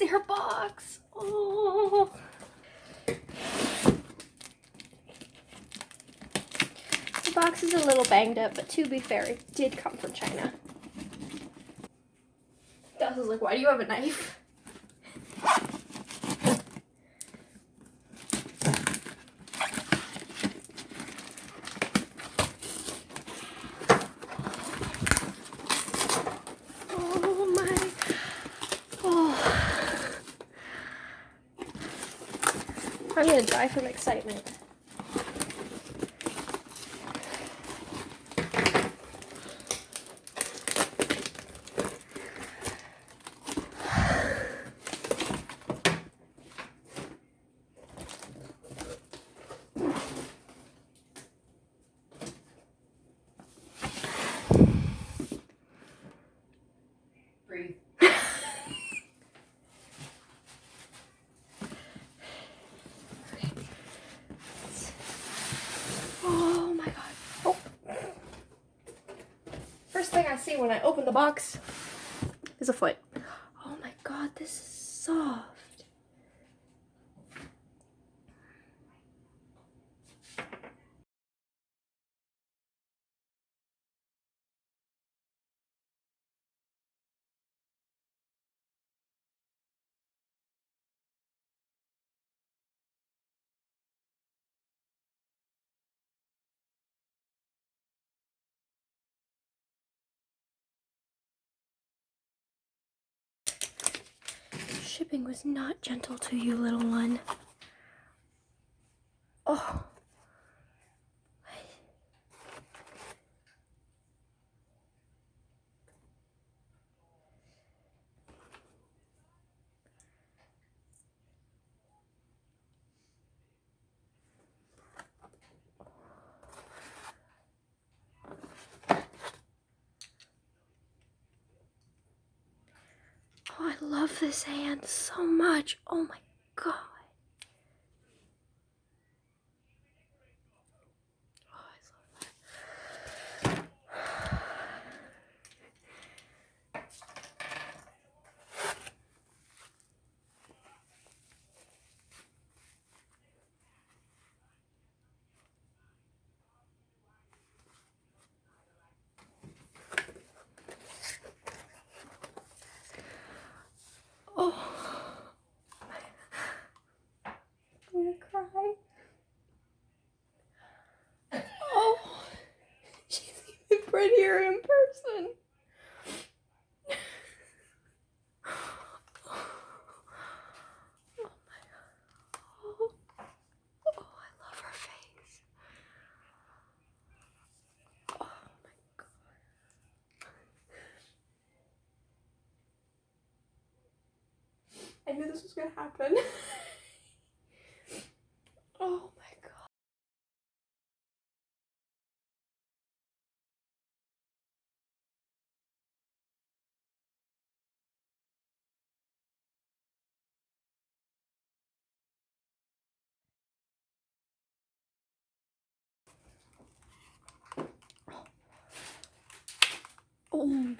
her box. Oh. The box is a little banged up, but to be fair, it did come from China. Daz is like, why do you have a knife? Oh my. Oh. I'm gonna die from excitement. Breathe. Oh my god. Oh. First thing I see when I open the box is a foot. Oh my god, this is soft. Shipping was not gentle to you, little one. Oh. Oh, I love this hand so much. Oh my god. Oh, I love that. Oh. I'm gonna cry. Oh. She's even prettier in person. Oh my god. Oh, I love her face. Oh my god. I knew this was gonna happen. Oh my god. Oh.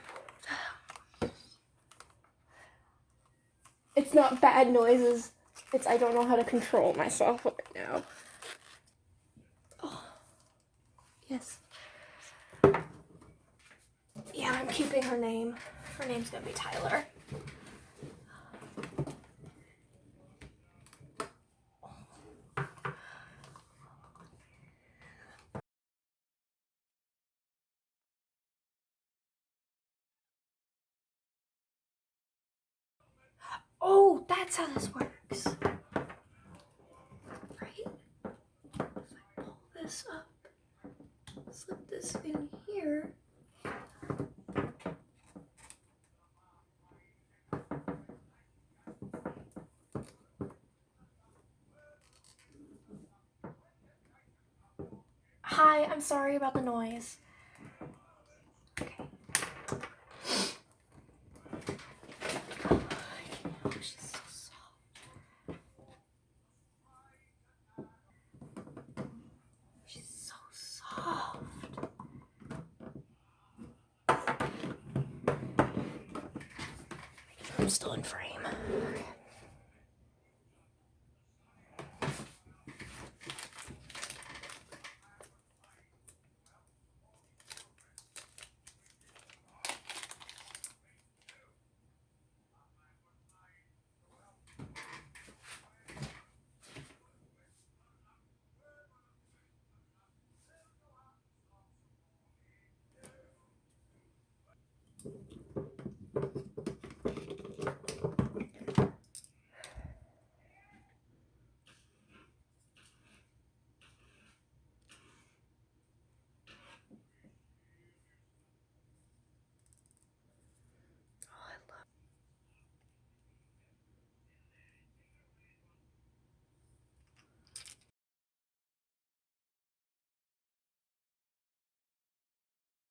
It's not bad noises. It's I don't know how to control myself right now. Oh. Yes. Yeah, I'm keeping her name. Her name's gonna be Tyler. Oh, that's how this works. Right? If I pull this up, slip this in here. Hi, I'm sorry about the noise. Okay. Oh, she's so soft. She's so soft. I'm still in frame. Okay.